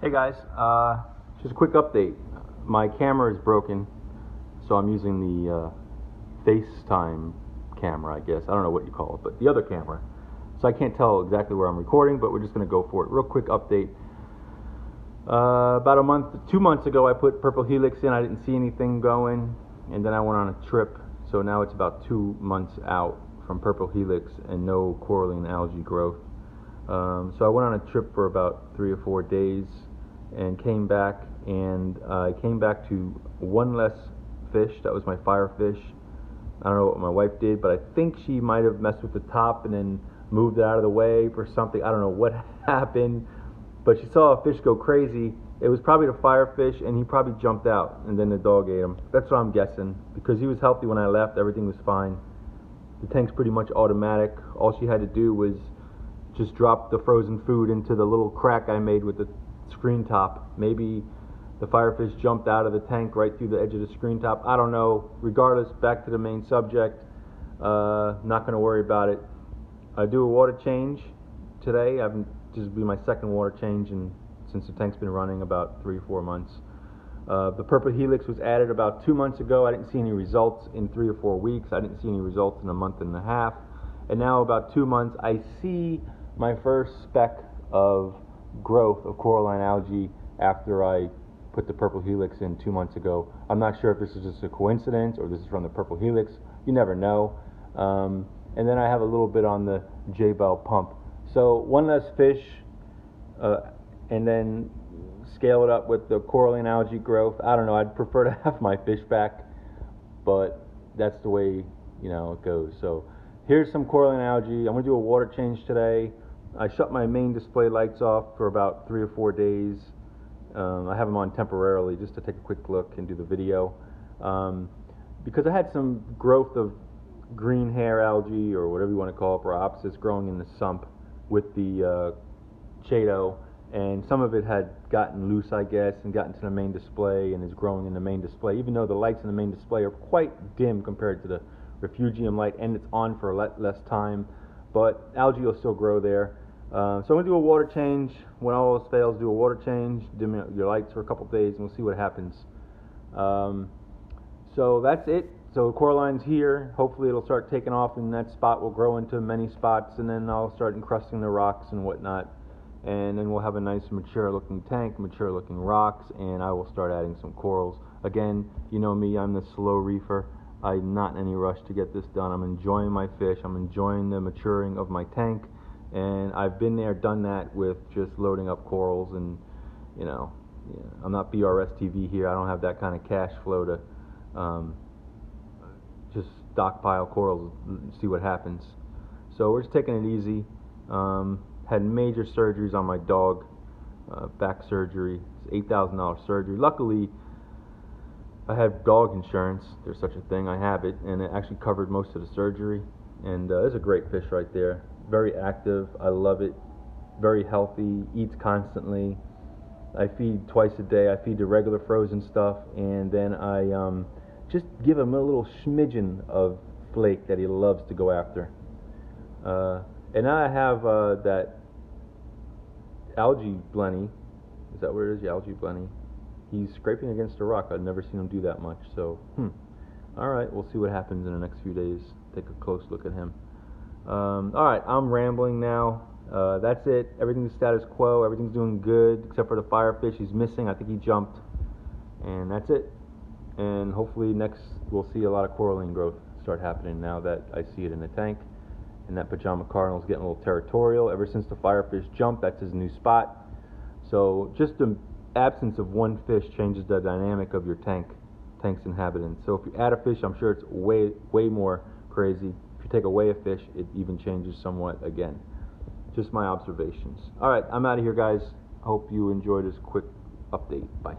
Hey guys, just a quick update. My camera is broken, so I'm using the FaceTime camera, I guess. I don't know what you call it, but the other camera. So I can't tell exactly where I'm recording, but we're just going to go for it. Real quick update. About 2 months ago, I put Purple Helix in. I didn't see anything going, and then I went on a trip. So now it's about 2 months out from Purple Helix and no coralline algae growth. So I went on a trip for about 3 or 4 days and came back, and I came back to one less fish. That was my Firefish. I don't know what my wife did, but I think she might have messed with the top and then moved it out of the way for something. I don't know what happened, but she saw a fish go crazy. It was probably the Firefish, and he probably jumped out, and then the dog ate him. That's what I'm guessing, because he was healthy when I left. Everything was fine. The tank's pretty much automatic. All she had to do was just drop the frozen food into the little crack I made with the screen top. Maybe the Firefish jumped out of the tank right through the edge of the screen top. I don't know. Regardless, back to the main subject. Not going to worry about it. I do a water change today. This will be my second water change since the tank's been running about 3 or 4 months. The Purple Helix was added about 2 months ago. I didn't see any results in 3 or 4 weeks. I didn't see any results in a month and a half. And now about 2 months, I see my first speck of growth of coralline algae after I put the Purple Helix in 2 months ago. I'm not sure if this is just a coincidence or this is from the Purple Helix. You never know. And then I have a little bit on the J-Bell pump. So one less fish, and then scale it up with the coralline algae growth. I don't know. I'd prefer to have my fish back, but that's the way it goes. So here's some coralline algae. I'm going to do a water change today. I shut my main display lights off for about 3 or 4 days. I have them on temporarily just to take a quick look and do the video, because I had some growth of green hair algae, or whatever you want to call it, Bryopsis, growing in the sump with the Chaeto, and some of it had gotten loose, I guess, and gotten to the main display and is growing in the main display, even though the lights in the main display are quite dim compared to the refugium light, and it's on for less time, but algae will still grow there. So I'm going to do a water change. When all else fails, do a water change, dim your lights for a couple days, and we'll see what happens. So that's it. So coralline's here. Hopefully it'll start taking off, and that spot will grow into many spots, and then I'll start encrusting the rocks and whatnot. And then we'll have a nice mature looking tank, mature looking rocks, and I will start adding some corals. Again, you know me, I'm the slow reefer. I'm not in any rush to get this done. I'm enjoying my fish. I'm enjoying the maturing of my tank. And I've been there, done that with just loading up corals, and I'm not BRS TV here. I don't have that kind of cash flow to just stockpile corals and see what happens. So we're just taking it easy. Had major surgeries on my dog, back surgery. It's $8,000 surgery. Luckily, I have dog insurance. There's such a thing. I have it, and it actually covered most of the surgery. And there's a great fish right there. Very active. I love it. Very healthy. Eats constantly. I feed twice a day. I feed the regular frozen stuff, and then I just give him a little smidgen of flake that he loves to go after. And now I have that algae blenny. Is that what it is? Yeah, algae blenny. He's scraping against a rock. I've never seen him do that much. So, alright, we'll see what happens in the next few days. Take a close look at him. Alright, I'm rambling now. That's it. Everything's status quo. Everything's doing good, except for the Firefish. He's missing. I think he jumped. And that's it. And hopefully next we'll see a lot of coralline growth start happening now that I see it in the tank. And that pajama cardinal's getting a little territorial. Ever since the Firefish jumped, that's his new spot. So just the absence of one fish changes the dynamic of your tank's inhabitants. So if you add a fish, I'm sure it's way more crazy. If you take away a fish, it even changes somewhat again. Just my observations. Alright, I'm out of here, guys. Hope you enjoyed this quick update. Bye.